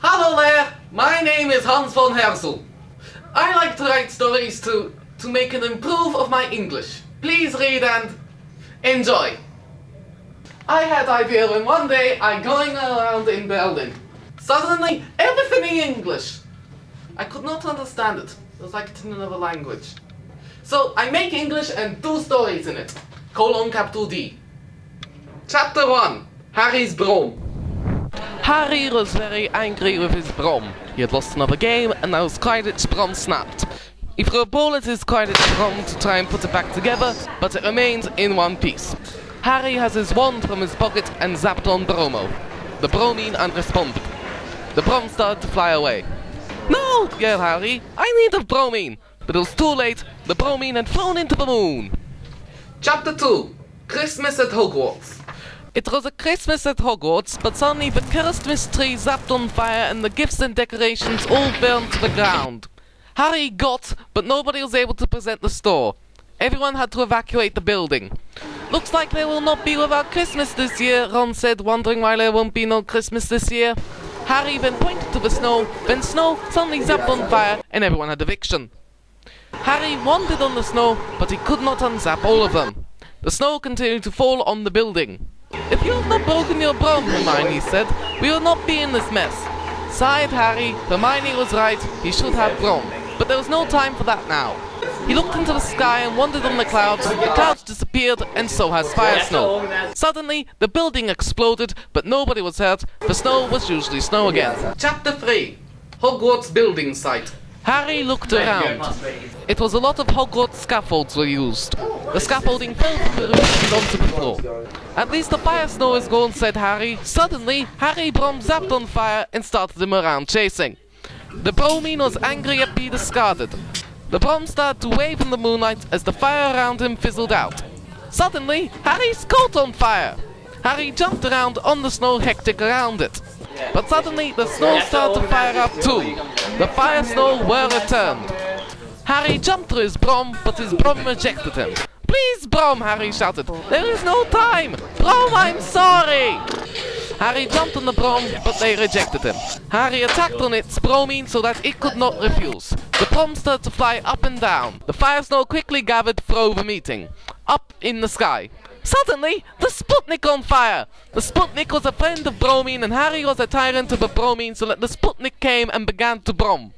Hello there, my name is Hans von Hozel. I like to write stories to make an improve of my English. Please read and enjoy. I had idea when one day I going around in Berlin. Suddenly, everything in English. I could not understand it. It was like in another language. So I make English and 2 stories in it. Capital D. Chapter 1. Harry's Brom. Harry was very angry with his Brom. He had lost another game and now his Quidditch Brom snapped. He threw a ball at his Quidditch Brom to try and put it back together, but it remained in one piece. Harry has his wand from his pocket and zapped on Bromo. The Bromine unresponded. The Brom started to fly away. "No!" yelled Harry. "I need a Bromine!" But it was too late. The Bromine had flown into the moon. Chapter 2. Christmas at Hogwarts. It was a Christmas at Hogwarts, but suddenly the Christmas tree zapped on fire and the gifts and decorations all burned to the ground. Harry got, but nobody was able to present the store. Everyone had to evacuate the building. "Looks like they will not be without Christmas this year," Ron said, wondering why there won't be no Christmas this year. Harry then pointed to the snow, then snow suddenly zapped on fire and everyone had eviction. Harry wandered on the snow, but he could not unzap all of them. The snow continued to fall on the building. "If you have not broken your Brom," Hermione said, "we will not be in this mess." Sighed Harry. Hermione was right, he should have Brom. But there was no time for that now. He looked into the sky and wandered on the clouds disappeared, and so has Fire Snow. Suddenly, the building exploded, but nobody was hurt. The snow was usually snow again. Chapter 3. Hogwarts building site. Harry looked around. It was a lot of Hogwarts scaffolds were used. The scaffolding fell from the roof and onto the floor. "At least the Fire Snow is gone," said Harry. Suddenly, Harry Brom zapped on fire and started him around chasing. The Bromine was angry at being discarded. The Brom started to wave in the moonlight as the fire around him fizzled out. Suddenly, Harry's coat on fire! Harry jumped around on the snow, hectic around it. But suddenly, the snow started to fire up too. The Fire Snow were returned. Harry jumped to his Brom, but his Brom rejected him. "Please, Brom," Harry shouted. "There is no time! Brom, I'm sorry!" Harry jumped on the Brom, but they rejected him. Harry attacked on its Bromine so that it could not refuse. The Brom started to fly up and down. The Fire Snow quickly gathered for the meeting. Up in the sky. Suddenly, the Sputnik on fire! The Sputnik was a friend of Bromine and Harry was a tyrant of a Bromine, so that the Sputnik came and began to Brom.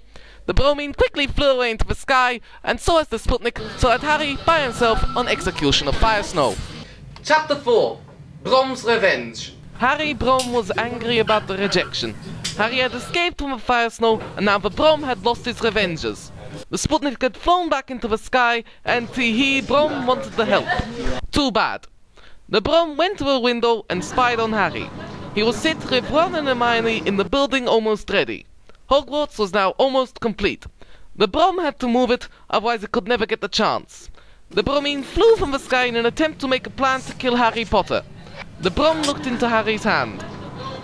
The Bromine quickly flew away into the sky, and so as the Sputnik, so that Harry by himself on execution of Fire Snow. Chapter 4. Brom's Revenge. Harry Brom was angry about the rejection. Harry had escaped from the Fire Snow, and now the Brom had lost his revenges. The Sputnik had flown back into the sky, and Brom wanted the help. Too bad. The Brom went to a window and spied on Harry. He was sit with Ron and Hermione in the building almost ready. Hogwarts was now almost complete. The Brom had to move it, otherwise it could never get the chance. The Bromine flew from the sky in an attempt to make a plan to kill Harry Potter. The Brom looked into Harry's hand.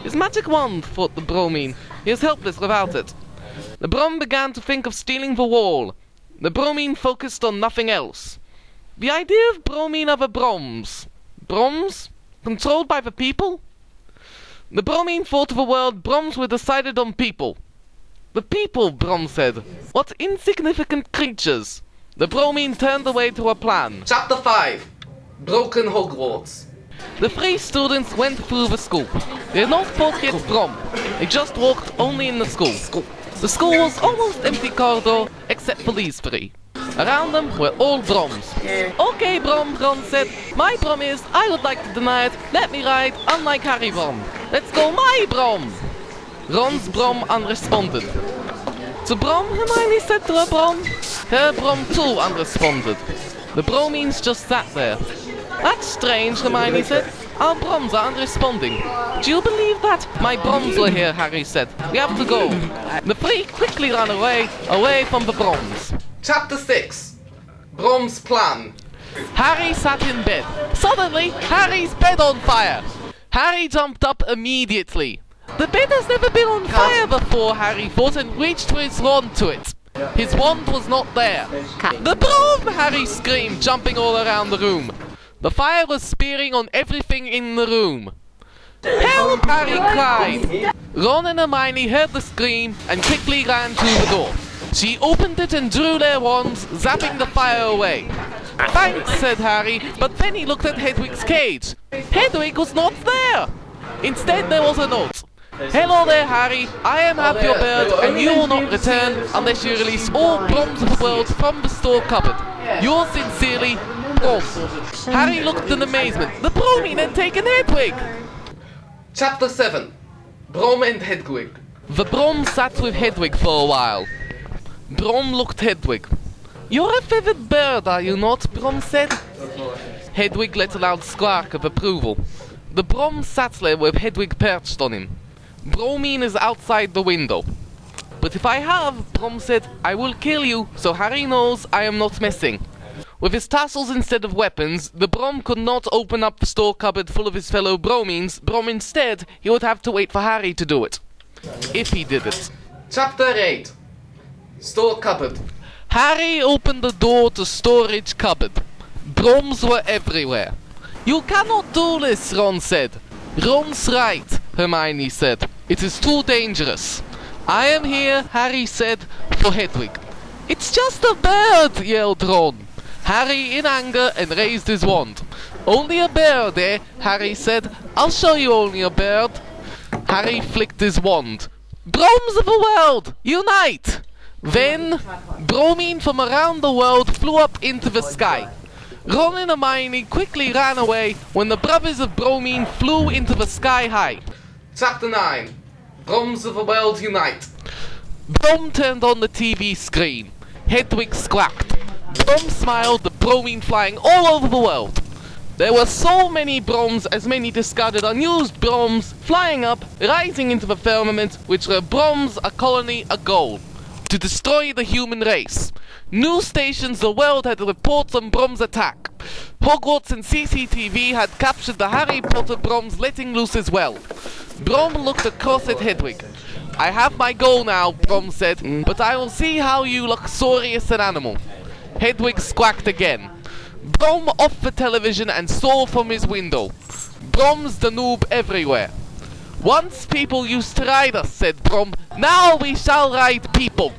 "His magic wand," thought the Bromine. "He is helpless without it." The Brom began to think of stealing the wall. The Bromine focused on nothing else. The idea of Bromine other Broms. Broms? Controlled by the people? The Bromine thought of a world Broms were decided on people. "The people," Brom said. "What insignificant creatures." The Bromine turned away to a plan. Chapter 5. Broken Hogwarts. The 3 students went through the school. They had not fought yet Brom. They just walked only in the school. The school was almost empty corridor, except for these 3. Around them were all Broms. "Okay, Brom," Ron said. "My Brom is, I would like to deny it. Let me ride, unlike Harry Brom. Let's go my Brom." Ron's Brom unresponded. "To Brom," Hermione said to her Brom. Her Brom too unresponded. The Bromines just sat there. "That's strange," Hermione said. "Our Broms are unresponding." "Do you believe that?" "My Broms were here," Harry said. "We have to go." The 3 quickly ran away from the Broms. Chapter 6. Brom's Plan. Harry sat in bed. Suddenly, Harry's bed on fire. Harry jumped up immediately. The bed has never been on fire before, Harry thought, and reached for his wand to it. His wand was not there. "The Brom!" Harry screamed, jumping all around the room. The fire was spearing on everything in the room. Help! Harry cried. Ron and Hermione heard the scream and quickly ran to the door. She opened it and drew their wands, zapping the fire away. Thanks, said Harry, but then he looked at Hedwig's cage. Hedwig was not there! Instead, there was a note. Hello there, Harry. I am half your bird, and you will not return unless you release all Broms of the world from the store cupboard. Yours sincerely, Brom. Harry looked in amazement. The Bromine had taken Hedwig! Chapter 7. Brom and Hedwig. The Brom sat with Hedwig for a while. Brom looked Hedwig. You're a feathered bird, are you not? Brom said. Hedwig let a loud squawk of approval. The Brom sat there with Hedwig perched on him. Bromine is outside the window. But if I have, Brom said, I will kill you, so Harry knows I am not messing. With his tassels instead of weapons, the Brom could not open up the store cupboard full of his fellow Bromines. Brom instead, he would have to wait for Harry to do it. If he did it. Chapter 8. Store cupboard. Harry opened the door to storage cupboard. Broms were everywhere. You cannot do this, Ron said. Ron's right, Hermione said. It is too dangerous. I am here, Harry said, for Hedwig. It's just a bird, yelled Ron. Harry in anger and raised his wand. Only a bird, eh? Harry said. I'll show you only a bird. Harry flicked his wand. Broms of the world, unite! Then, Bromine from around the world flew up into the sky. Ron and Hermione quickly ran away when the brothers of Bromine flew into the sky high. Chapter 9. Broms of the world unite. Brom turned on the TV screen. Hedwig squawked. Brom smiled, the Bromine flying all over the world. There were so many Broms, as many discarded unused Broms, flying up, rising into the firmament, which were Broms, a colony, a goal. To destroy the human race. News stations the world had reports on Brom's attack. Hogwarts and CCTV had captured the Harry Potter Broms letting loose as well. Brom looked across at Hedwig. I have my goal now, Brom said, but I will see how you luxurious an animal. Hedwig squawked again. Brom off the television and saw from his window. Brom's the noob everywhere. Once people used to ride us, said Brom. Now we shall ride people.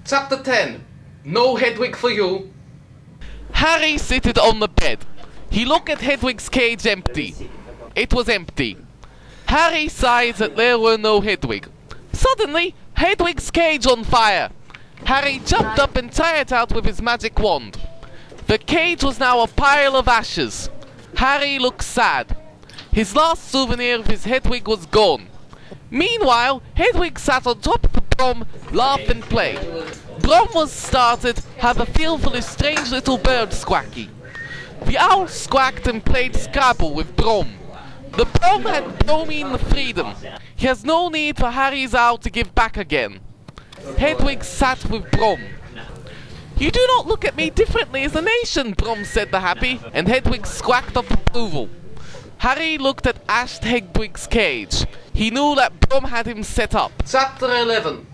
Chapter 10. No Hedwig for you. Harry seated on the bed. He looked at Hedwig's cage empty. It was empty. Harry sighed that there were no Hedwig. Suddenly, Hedwig's cage on fire. Harry jumped up and tried it out with his magic wand. The cage was now a pile of ashes. Harry looked sad. His last souvenir of his Hedwig was gone. Meanwhile, Hedwig sat on top of the Brom, laughed and played. Brom was started, have a feel for this strange little bird squawky. The owl squawked and played Scrabble with Brom. The Brom had Bromine the freedom. He has no need for Harry's owl to give back again. Hedwig sat with Brom. You do not look at me differently as a nation, Brom said the happy, and Hedwig squawked of approval. Harry looked at ashed Hedwig's cage. He knew that Brom had him set up. Chapter 11.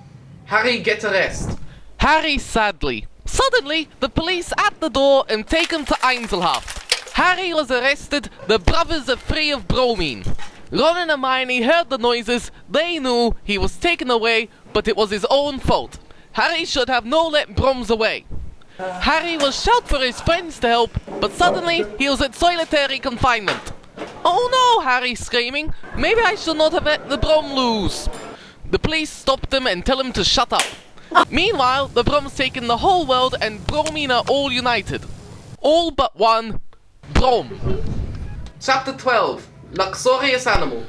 Harry get arrested. Harry sadly. Suddenly, the police at the door and taken to Einzelhaft. Harry was arrested. The brothers are free of Bromine. Ron and Hermione heard the noises. They knew he was taken away, but it was his own fault. Harry should have no let Broms away. Harry was shout for his friends to help, but suddenly he was at solitary confinement. Oh no, Harry screaming. Maybe I should not have let the Brom loose. The police stopped him and tell him to shut up. Meanwhile, the Brom's taken the whole world and Bromine are all united. All but one, Brom. Chapter 12. Luxurious animal.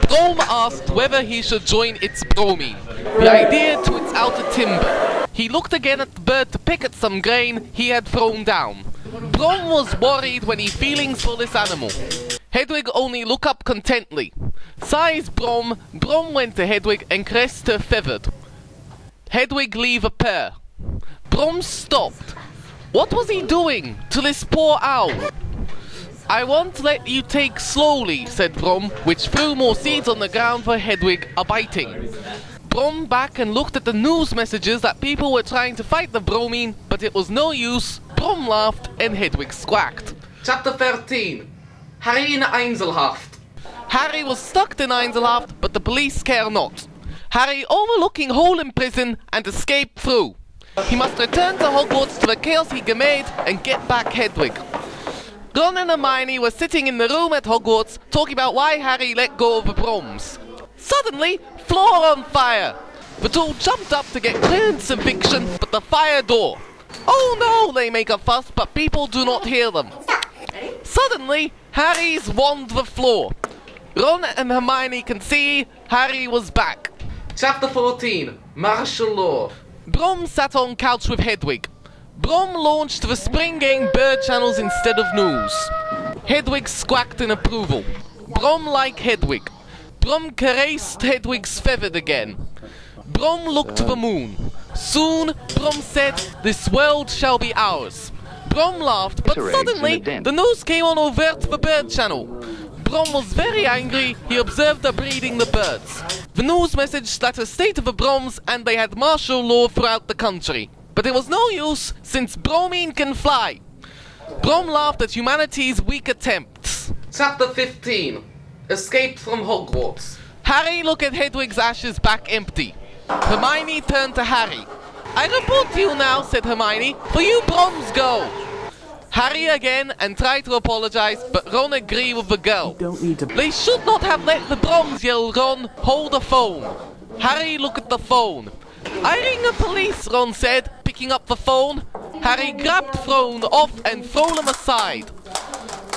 Brom asked whether he should join its Bromine. The idea to its outer timber. He looked again at the bird to pick at some grain he had thrown down. Brom was worried when he feelings for this animal. Hedwig only looked up contently. Sighs Brom. Brom went to Hedwig and caressed her feathered. Hedwig leave a purr. Brom stopped. What was he doing to this poor owl? I won't let you take slowly, said Brom, which threw more seeds on the ground for Hedwig a biting. Brom back and looked at the news messages that people were trying to fight the Bromine, but it was no use. Brom laughed and Hedwig squawked. Chapter 13. Harry in Einzelhaft. Harry was stuck, denies aloft, but the police care not. Harry overlooking hole in prison and escape through. He must return to Hogwarts to the chaos he made and get back Hedwig. Ron and Hermione were sitting in the room at Hogwarts talking about why Harry let go of the Broms. Suddenly, floor on fire! The two jumped up to get clearance eviction, but the fire door. Oh no, they make a fuss, but people do not hear them. Suddenly, Harry's wand the floor. Ron and Hermione can see Harry was back. Chapter 14. Martial Law. Brom sat on couch with Hedwig. Brom launched the spring game bird channels instead of news. Hedwig squawked in approval. Brom like Hedwig. Brom caressed Hedwig's feathered again. Brom looked to the moon. Soon, Brom said, "This world shall be ours." Brom laughed, but suddenly, the news came on overt the bird channel. Brom was very angry. He observed the breeding the birds. The news messaged that a state of the Broms and they had martial law throughout the country. But it was no use, since Bromine can fly. Brom laughed at humanity's weak attempts. Chapter 15. Escape from Hogwarts. Harry looked at Hedwig's ashes back empty. Hermione turned to Harry. "I report to you now," said Hermione, "for you Broms go." Harry again and tried to apologize, but Ron agreed with the girl. They should not have let the Broms yell. Ron, hold the phone. Harry looked at the phone. "I ring the police," Ron said, picking up the phone. Harry grabbed the phone off and threw them aside.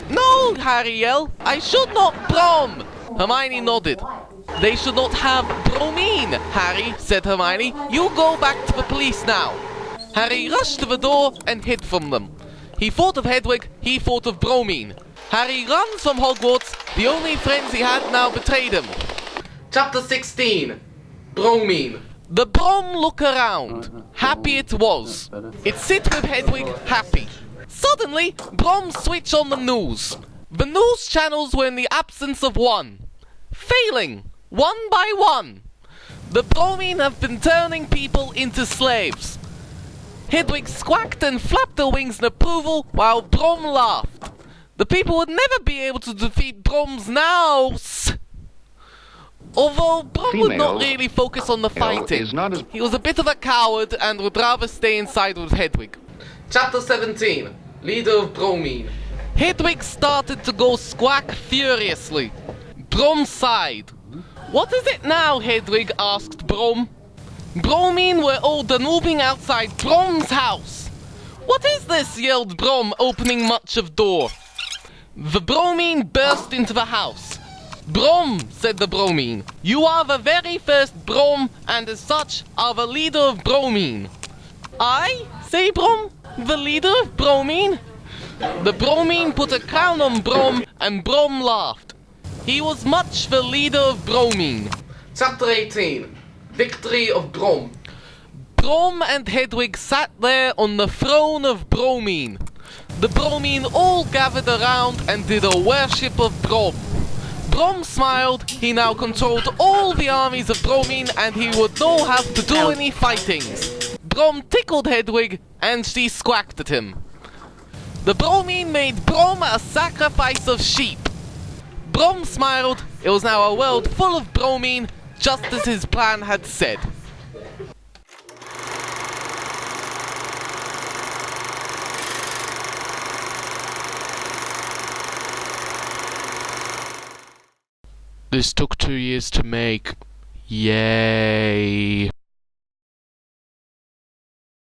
"No," Harry yelled, "I should not Brom." Hermione nodded. "They should not have Bromine, Harry," said Hermione. "You go back to the police now." Harry rushed to the door and hid from them. He thought of Hedwig, he thought of Bromine. Harry runs from Hogwarts, the only friends he had now betrayed him. Chapter 16. Bromine. The Brom look around. Happy it was. It sit with Hedwig, happy. Suddenly, Brom switch on the news. The news channels were in the absence of one. Failing, one by one. The Bromine have been turning people into slaves. Hedwig squawked and flapped her wings in approval while Brom laughed. The people would never be able to defeat Broms now. Although Brom would not really focus on the fighting. He was a bit of a coward and would rather stay inside with Hedwig. Chapter 17. Leader of Bromine. Hedwig started to go squawk furiously. Brom sighed. "What is it now, Hedwig?" asked Brom. Bromine were all moving outside Brom's house. "What is this?" yelled Brom, opening much of door. The Bromine burst into the house. "Brom," said the Bromine, "you are the very first Brom, and as such are the leader of Bromine." "I?" say Brom, "the leader of Bromine?" The Bromine put a crown on Brom, and Brom laughed. He was much the leader of Bromine. Chapter 18. Victory of Brom. Brom and Hedwig sat there on the throne of Bromine. The Bromine all gathered around and did a worship of Brom. Brom smiled. He now controlled all the armies of Bromine and he would not have to do any fightings. Brom tickled Hedwig and she squawked at him. The Bromine made Brom a sacrifice of sheep. Brom smiled. It was now a world full of Bromine, just as his plan had said. This took 2 years to make. Yay.